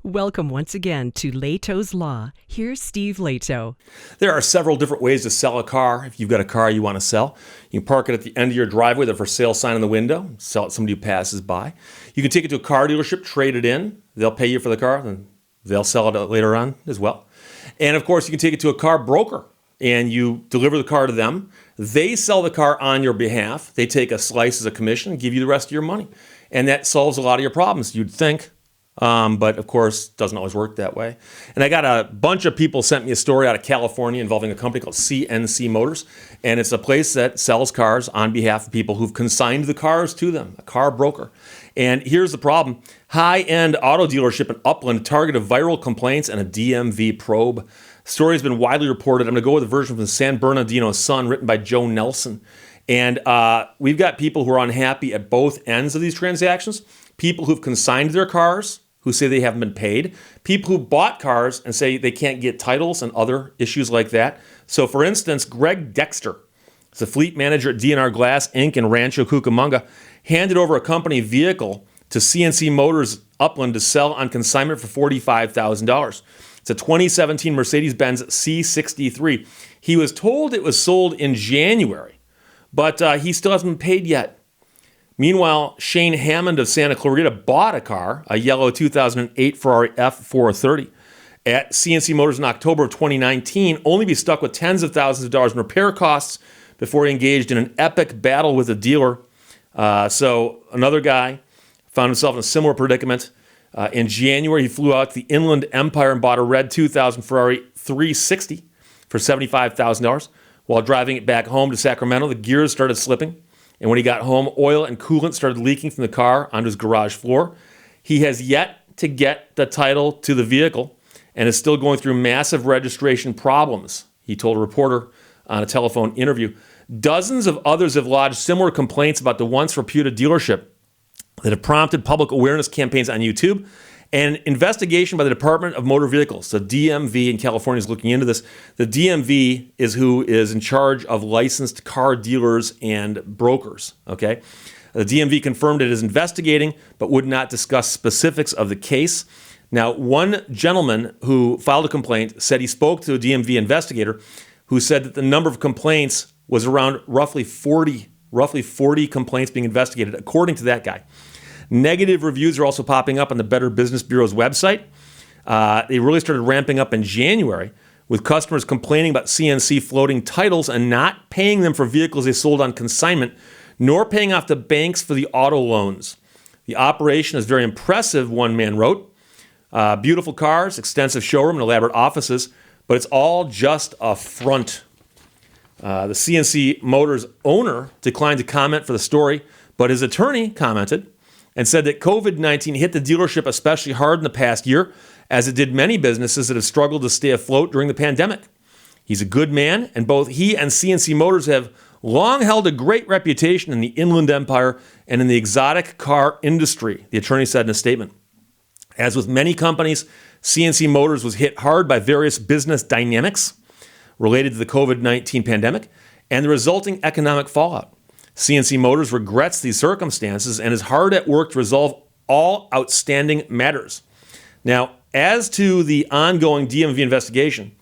Welcome once again to Lehto's Law. Here's Steve Lehto. There are several different ways to sell a car. If you've got a car you want to sell, you can park it at the end of your driveway with a for sale sign in the window, sell it to somebody who passes by. You can take it to a car dealership, trade it in. They'll pay you for the car, and they'll sell it later on as well. And of course, you can take it to a car broker, and you deliver the car to them. They sell the car on your behalf. They take a slice as a commission and give you the rest of your money. And that solves a lot of your problems, you'd think. But of course, doesn't always work that way. And I got a bunch of people sent me a story out of California involving a company called CNC Motors. And it's a place that sells cars on behalf of people who've consigned the cars to them, a car broker. And here's the problem. High-end auto dealership in Upland targeted viral complaints and a DMV probe. The story has been widely reported. I'm going to go with a version from the San Bernardino Sun written by Joe Nelson. And we've got people who are unhappy at both ends of these transactions. People who've consigned their cars, who say they haven't been paid, people who bought cars and say they can't get titles and other issues like that. So for instance, Greg Dexter, the fleet manager at DNR Glass Inc. in Rancho Cucamonga, handed over a company vehicle to CNC Motors Upland to sell on consignment for $45,000. It's a 2017 Mercedes-Benz C63. He was told it was sold in January, but he still hasn't been paid yet. Meanwhile, Shane Hammond of Santa Clarita bought a car, a yellow 2008 Ferrari F430, at CNC Motors in October of 2019, only be stuck with tens of thousands of dollars in repair costs before he engaged in an epic battle with a dealer. So another guy found himself in a similar predicament. In January, he flew out to the Inland Empire and bought a red 2000 Ferrari 360 for $75,000. While driving it back home to Sacramento, the gears started slipping. And when he got home, oil and coolant started leaking from the car onto his garage floor. He has yet to get the title to the vehicle and is still going through massive registration problems, he told a reporter on a telephone interview. Dozens of others have lodged similar complaints about the once reputed dealership that have prompted public awareness campaigns on YouTube. And investigation by the Department of Motor Vehicles, the DMV in California, is looking into this. The DMV is who is in charge of licensed car dealers and brokers, okay? The DMV confirmed it is investigating, but would not discuss specifics of the case. Now, one gentleman who filed a complaint said he spoke to a DMV investigator who said that the number of complaints was around roughly 40 complaints being investigated, according to that guy. Negative reviews are also popping up on the Better Business Bureau's website. They really started ramping up in January, with customers complaining about CNC floating titles and not paying them for vehicles they sold on consignment, nor paying off the banks for the auto loans. The operation is very impressive, one man wrote. Beautiful cars, extensive showroom, and elaborate offices, but it's all just a front. The CNC Motors owner declined to comment for the story, but his attorney commented and said that COVID-19 hit the dealership especially hard in the past year, as it did many businesses that have struggled to stay afloat during the pandemic. He's a good man, and both he and CNC Motors have long held a great reputation in the Inland Empire and in the exotic car industry, the attorney said in a statement. As with many companies, CNC Motors was hit hard by various business dynamics related to the COVID-19 pandemic and the resulting economic fallout. CNC Motors regrets these circumstances and is hard at work to resolve all outstanding matters. Now, as to the ongoing DMV investigation,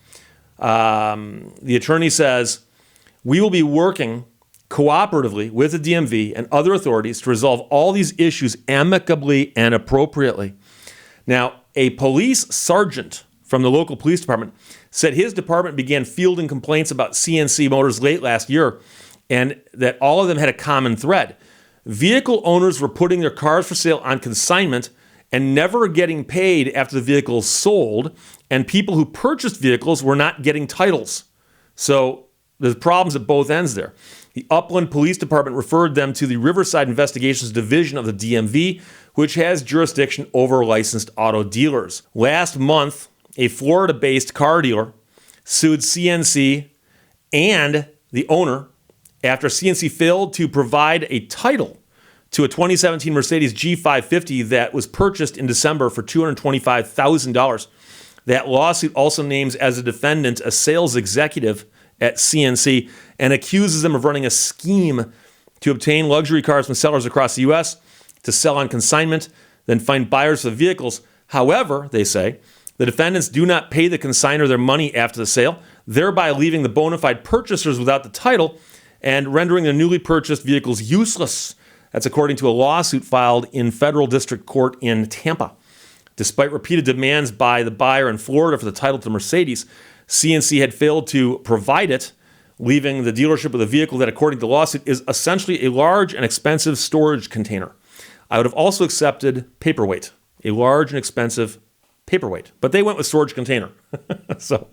the attorney says, we will be working cooperatively with the DMV and other authorities to resolve all these issues amicably and appropriately. Now, a police sergeant from the local police department said his department began fielding complaints about CNC Motors late last year, and that all of them had a common thread. Vehicle owners were putting their cars for sale on consignment and never getting paid after the vehicle sold, and people who purchased vehicles were not getting titles. So there's problems at both ends there. The Upland Police Department referred them to the Riverside Investigations Division of the DMV, which has jurisdiction over licensed auto dealers. Last month, a Florida-based car dealer sued CNC and the owner after CNC failed to provide a title to a 2017 Mercedes G550 that was purchased in December for $225,000. That lawsuit also names as a defendant a sales executive at CNC and accuses them of running a scheme to obtain luxury cars from sellers across the U.S. to sell on consignment, then find buyers for the vehicles, However, they say, the defendants do not pay the consignor their money after the sale, thereby leaving the bona fide purchasers without the title and rendering the newly purchased vehicles useless. That's according to a lawsuit filed in federal district court in Tampa. Despite repeated demands by the buyer in Florida for the title to Mercedes, CNC had failed to provide it, leaving the dealership with a vehicle that, according to the lawsuit, is essentially a large and expensive storage container. I would have also accepted paperweight, a large and expensive paperweight, but they went with storage container. So,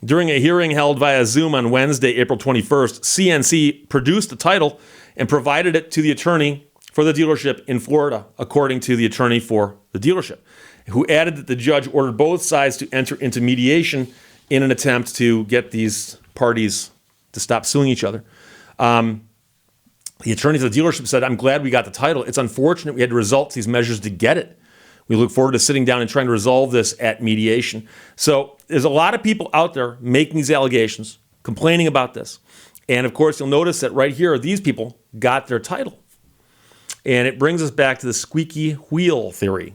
during a hearing held via Zoom on Wednesday, April 21st, CNC produced the title and provided it to the attorney for the dealership in Florida, according to the attorney for the dealership, who added that the judge ordered both sides to enter into mediation in an attempt to get these parties to stop suing each other. The attorney for the dealership said, "I'm glad we got the title. It's unfortunate we had to resort to these measures to get it. We look forward to sitting down and trying to resolve this at mediation." So there's a lot of people out there making these allegations, complaining about this. And of course, you'll notice that right here, these people got their title. And it brings us back to the squeaky wheel theory.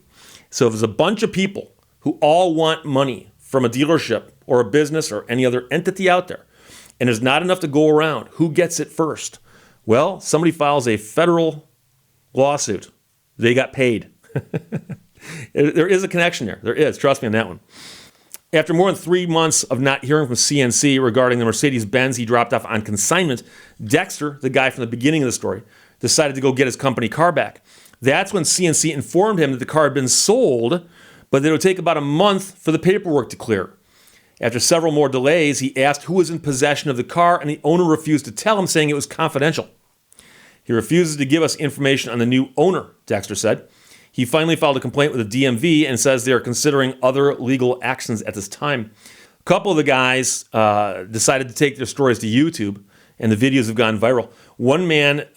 So if there's a bunch of people who all want money from a dealership or a business or any other entity out there, and there's not enough to go around, who gets it first? Well, somebody files a federal lawsuit. They got paid. There is a connection there. There is. Trust me on that one. After more than 3 months of not hearing from CNC regarding the Mercedes-Benz he dropped off on consignment, Dexter, the guy from the beginning of the story, decided to go get his company car back. That's when CNC informed him that the car had been sold, but that it would take about a month for the paperwork to clear. After several more delays, he asked who was in possession of the car, and the owner refused to tell him, saying it was confidential. He refuses to give us information on the new owner, Dexter said. He finally filed a complaint with the DMV and says they are considering other legal actions at this time. A couple of the guys decided to take their stories to YouTube, and the videos have gone viral. One man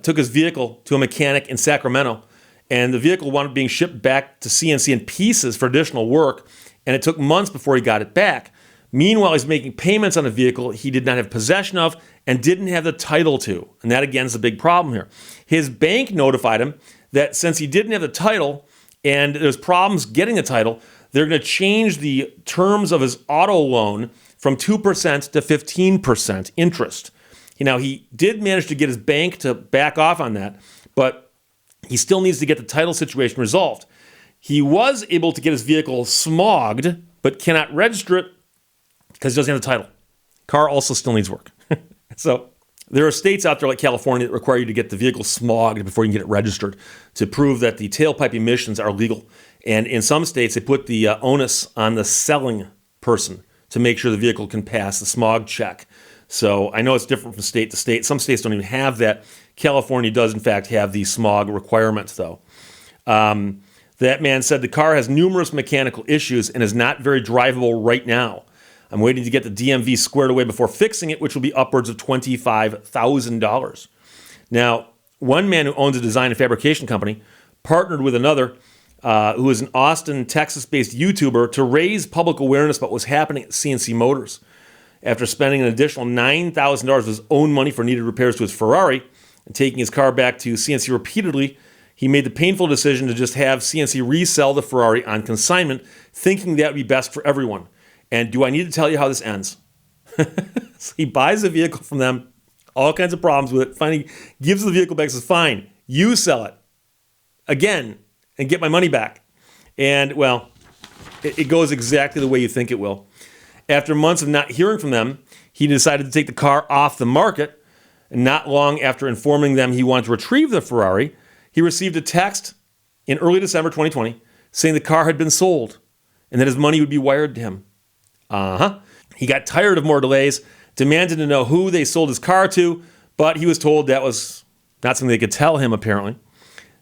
took his vehicle to a mechanic in Sacramento, and the vehicle wound up being shipped back to CNC in pieces for additional work, and it took months before he got it back. Meanwhile, he's making payments on a vehicle he did not have possession of and didn't have the title to. And that, again, is a big problem here. His bank notified him that since he didn't have the title and there's problems getting the title, they're going to change the terms of his auto loan from 2% to 15% interest. Now, he did manage to get his bank to back off on that, but he still needs to get the title situation resolved. He was able to get his vehicle smogged, but cannot register it because he doesn't have the title. Car also still needs work. So there are states out there like California that require you to get the vehicle smogged before you can get it registered to prove that the tailpipe emissions are legal. And in some states, they put the onus on the selling person to make sure the vehicle can pass the smog check. So I know it's different from state to state. Some states don't even have that. California does, in fact, have the smog requirements, though. That man said the car has numerous mechanical issues and is not very drivable right now. I'm waiting to get the DMV squared away before fixing it, which will be upwards of $25,000. Now, one man who owns a design and fabrication company partnered with another who is an Austin, Texas-based YouTuber to raise public awareness about what's happening at CNC Motors. After spending an additional $9,000 of his own money for needed repairs to his Ferrari and taking his car back to CNC repeatedly, he made the painful decision to just have CNC resell the Ferrari on consignment, thinking that would be best for everyone. And do I need to tell you how this ends? So he buys a vehicle from them, all kinds of problems with it, finally gives the vehicle back, says, fine, you sell it again and get my money back. And, well, it goes exactly the way you think it will. After months of not hearing from them, he decided to take the car off the market. And not long after informing them he wanted to retrieve the Ferrari, he received a text in early December 2020 saying the car had been sold and that his money would be wired to him. He got tired of more delays, demanded to know who they sold his car to, but he was told that was not something they could tell him, apparently.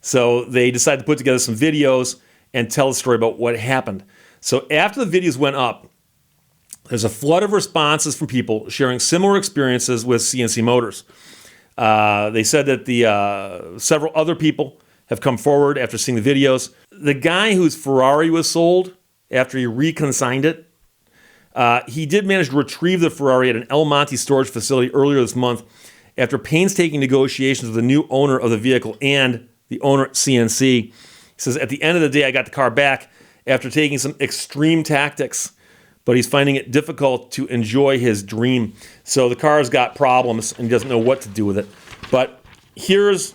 So they decided to put together some videos and tell a story about what happened. So after the videos went up, there's a flood of responses from people sharing similar experiences with CNC Motors. They said that several other people have come forward after seeing the videos. The guy whose Ferrari was sold after he reconsigned it, he did manage to retrieve the Ferrari at an El Monte storage facility earlier this month after painstaking negotiations with the new owner of the vehicle and the owner at CNC. He He says, at the end of the day, I got the car back after taking some extreme tactics, but he's finding it difficult to enjoy his dream. So the car's got problems and he doesn't know what to do with it. But here's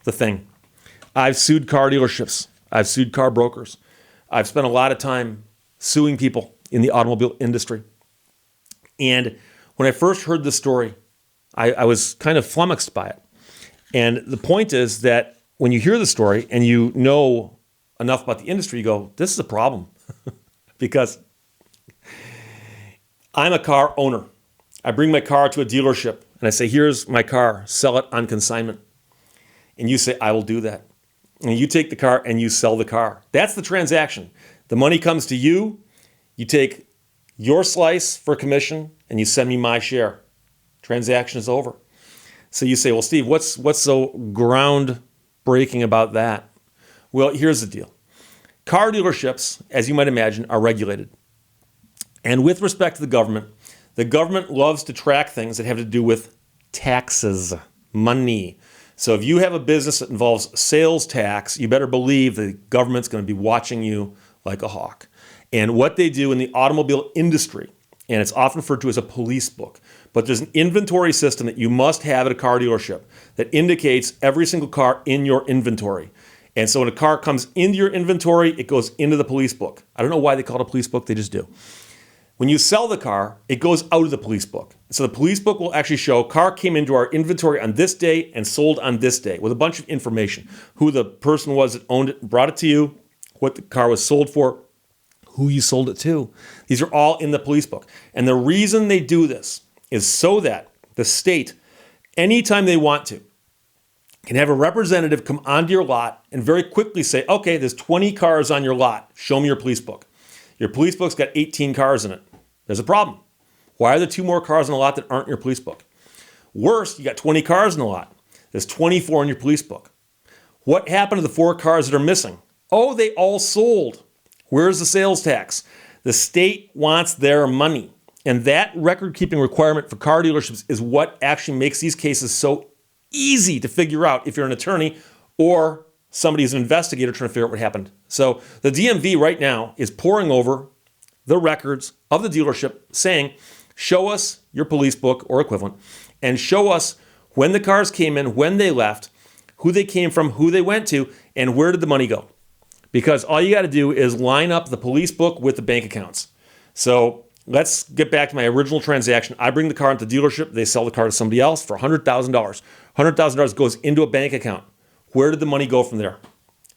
the thing. I've sued car dealerships. I've sued car brokers. I've spent a lot of time suing people in the automobile industry. And when I first heard this story, I was kind of flummoxed by it. And the point is that when you hear the story and you know enough about the industry, you go, this is a problem. Because I'm a car owner. I bring my car to a dealership and I say, here's my car, sell it on consignment. And you say, I will do that. And you take the car and you sell the car. That's the transaction. The money comes to you. You take your slice for commission and you send me my share. Transaction is over. So you say, well, Steve, what's so groundbreaking about that? Well, here's the deal. Car dealerships, as you might imagine, are regulated. And with respect to the government loves to track things that have to do with taxes, money. So if you have a business that involves sales tax, you better believe the government's going to be watching you like a hawk. And what they do in the automobile industry, and it's often referred to as a police book, but there's an inventory system that you must have at a car dealership that indicates every single car in your inventory. And so when a car comes into your inventory, it goes into the police book. I don't know why they call it a police book, they just do. When you sell the car, it goes out of the police book. So the police book will actually show car came into our inventory on this day and sold on this day with a bunch of information. Who the person was that owned it, brought it to you, what the car was sold for, who you sold it to. These are all in the police book. And the reason they do this is so that the state, anytime they want to, can have a representative come onto your lot and very quickly say, okay, there's 20 cars on your lot. Show me your police book. Your police book's got 18 cars in it. There's a problem. Why are there 2 more cars in the lot that aren't in your police book? Worse, you got 20 cars in the lot. There's 24 in your police book. What happened to the 4 cars that are missing? Oh, they all sold. Where's the sales tax? The state wants their money. And that record-keeping requirement for car dealerships is what actually makes these cases so easy to figure out if you're an attorney or somebody who's an investigator trying to figure out what happened. So the DMV right now is poring over the records of the dealership saying, show us your police book or equivalent and show us when the cars came in, when they left, who they came from, who they went to, and where did the money go. Because all you got to do is line up the police book with the bank accounts. So let's get back to my original transaction. I bring the car into the dealership. They sell the car to somebody else for $100,000. $100,000 goes into a bank account. Where did the money go from there?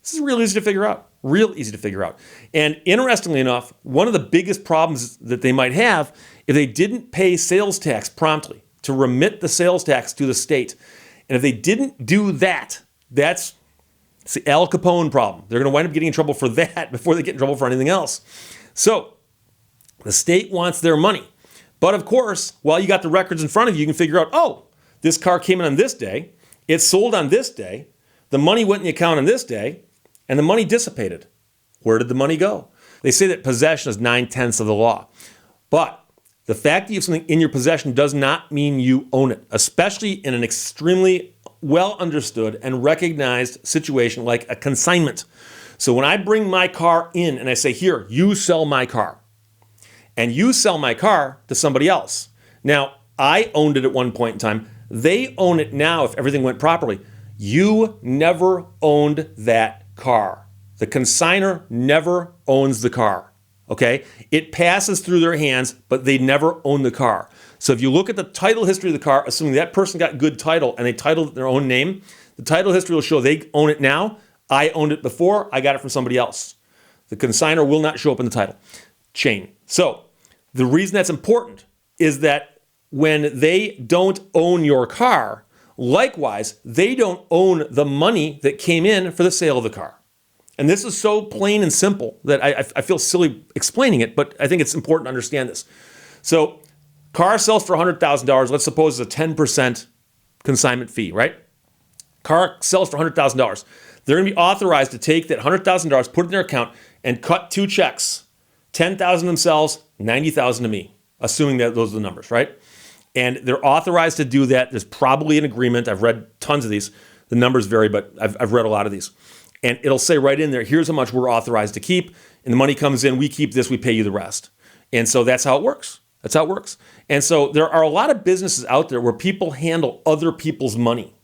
This is real easy to figure out. Real easy to figure out. And interestingly enough, one of the biggest problems that they might have if they didn't pay sales tax promptly to remit the sales tax to the state. And if they didn't do that, it's the Al Capone problem. They're going to wind up getting in trouble for that before they get in trouble for anything else. So the state wants their money. But of course, while you got the records in front of you, you can figure out, oh, this car came in on this day. It sold on this day. The money went in the account on this day. And the money dissipated. Where did the money go? They say that possession is 9/10 of the law. But the fact that you have something in your possession does not mean you own it, especially in an extremely well understood and recognized situation like a consignment. So when I bring my car in and I say, here, you sell my car, and you sell my car to somebody else. Now, I owned it at one point in time. They own it now if everything went properly. You never owned that car. The consignor never owns the car, okay? It passes through their hands, but they never own the car. So if you look at the title history of the car, assuming that person got good title and they titled it their own name, the title history will show they own it now. I owned it before. I got it from somebody else. The consignor will not show up in the title chain. So the reason that's important is that when they don't own your car, likewise, they don't own the money that came in for the sale of the car. And this is so plain and simple that I feel silly explaining it, but I think it's important to understand this. So car sells for $100,000. Let's suppose it's a 10% consignment fee, right? Car sells for $100,000. They're going to be authorized to take that $100,000, put it in their account, and cut 2 checks. $10,000 themselves, $90,000 to me, assuming that those are the numbers, right? And they're authorized to do that. There's probably an agreement. I've read tons of these. The numbers vary, but I've read a lot of these. And it'll say right in there, here's how much we're authorized to keep. And the money comes in, we keep this, we pay you the rest. And so that's how it works. That's how it works. And so there are a lot of businesses out there where people handle other people's money.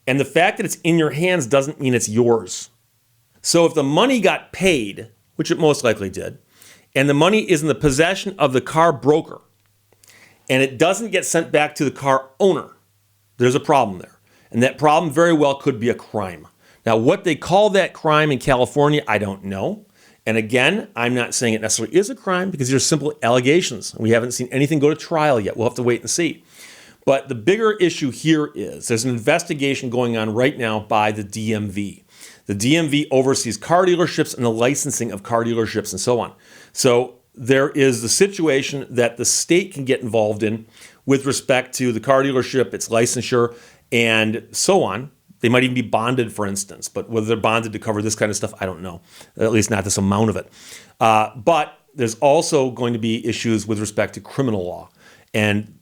And the fact that it's in your hands doesn't mean it's yours. So if the money got paid, which it most likely did, and the money is in the possession of the car broker, and it doesn't get sent back to the car owner, there's a problem there. And that problem very well could be a crime. Now, what they call that crime in California, I don't know. And again, I'm not saying it necessarily is a crime because these are simple allegations. We haven't seen anything go to trial yet. We'll have to wait and see. But the bigger issue here is there's an investigation going on right now by the DMV. The DMV oversees car dealerships and the licensing of car dealerships and so on. So there is the situation that the state can get involved in with respect to the car dealership, its licensure, and so on. They might even be bonded, for instance, but whether they're bonded to cover this kind of stuff, I don't know, at least not this amount of it. But there's also going to be issues with respect to criminal law, and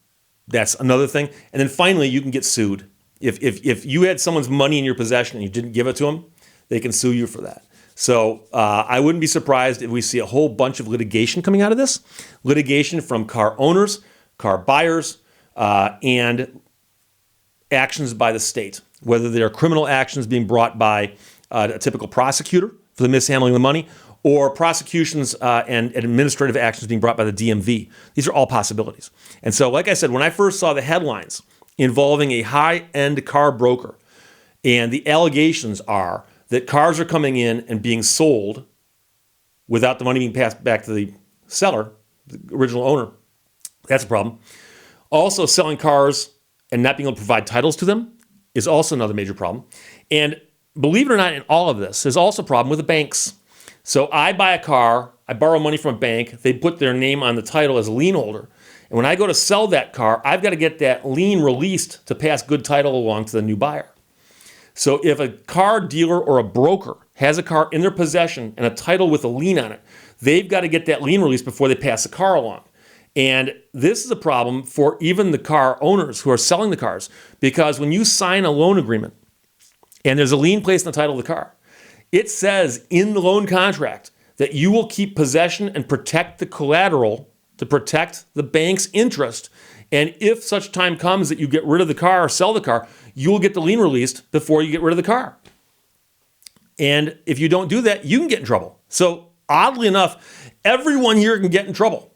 that's another thing. And then finally, you can get sued. If you had someone's money in your possession and you didn't give it to them, they can sue you for that. So I wouldn't be surprised if we see a whole bunch of litigation coming out of this. Litigation from car owners, car buyers, and actions by the state, whether they are criminal actions being brought by a typical prosecutor for the mishandling of the money, or prosecutions and administrative actions being brought by the DMV. These are all possibilities. And so, like I said, when I first saw the headlines involving a high-end car broker, and the allegations are that cars are coming in and being sold without the money being passed back to the seller, the original owner, that's a problem. Also, selling cars and not being able to provide titles to them is also another major problem. And believe it or not, in all of this, there's also a problem with the banks. So I buy a car, I borrow money from a bank, they put their name on the title as a lien holder. And when I go to sell that car, I've got to get that lien released to pass good title along to the new buyer. So if a car dealer or a broker has a car in their possession and a title with a lien on it, they've got to get that lien released before they pass the car along. And this is a problem for even the car owners who are selling the cars, because when you sign a loan agreement and there's a lien placed on the title of the car, it says in the loan contract that you will keep possession and protect the collateral to protect the bank's interest. And if such time comes that you get rid of the car or sell the car, you will get the lien released before you get rid of the car. And if you don't do that, you can get in trouble. So oddly enough, everyone here can get in trouble.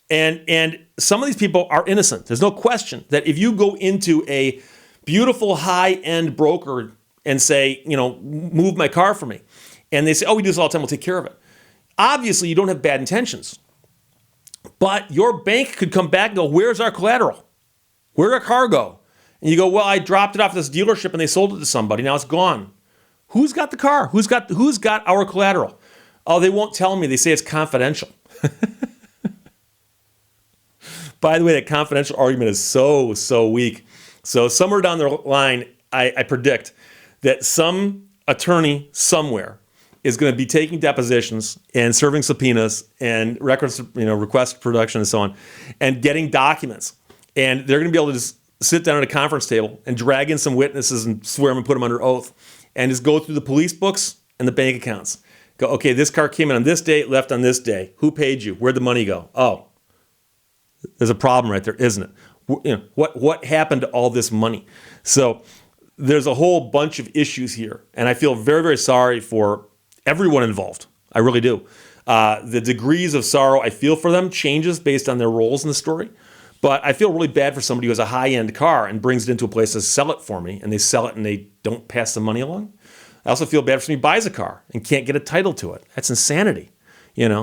And some of these people are innocent. There's no question that if you go into a beautiful high-end broker and say, move my car for me, and they say, oh, we do this all the time, we'll take care of it. Obviously, you don't have bad intentions. But your bank could come back and go, where's our collateral? Where'd our car go? And you go, well, I dropped it off at this dealership and they sold it to somebody. Now it's gone. Who's got the car? Who's got our collateral? Oh, they won't tell me. They say it's confidential. By the way, that confidential argument is so weak. So somewhere down the line, I predict that some attorney somewhere is going to be taking depositions and serving subpoenas and records, request production and so on, and getting documents. And they're going to be able to just sit down at a conference table and drag in some witnesses and swear them and put them under oath, and just go through the police books and the bank accounts. Go, okay, this car came in on this day, left on this day. Who paid you? Where'd the money go? Oh, there's a problem right there, isn't it? What happened to all this money? So there's a whole bunch of issues here, and I feel very, very sorry for everyone involved. I really do. The degrees of sorrow I feel for them changes based on their roles in the story, but I feel really bad for somebody who has a high-end car and brings it into a place to sell it for me, and they sell it and they don't pass the money along. I also feel bad for somebody who buys a car and can't get a title to it. That's insanity.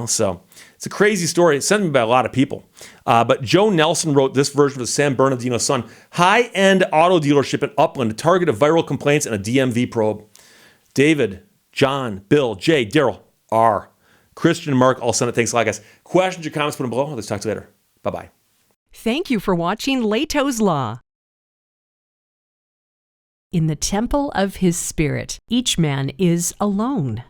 So it's a crazy story. It's sent me by a lot of people. But Joe Nelson wrote this version of the San Bernardino Sun. High-end auto dealership in Upland, a target of viral complaints and a DMV probe. David, John, Bill, Jay, Daryl, R, Christian, and Mark all sent it. Thanks a lot, guys. Questions or comments, put them below. Let's talk to you later. Bye-bye. Thank you for watching Lehto's Law. In the temple of his spirit, each man is alone.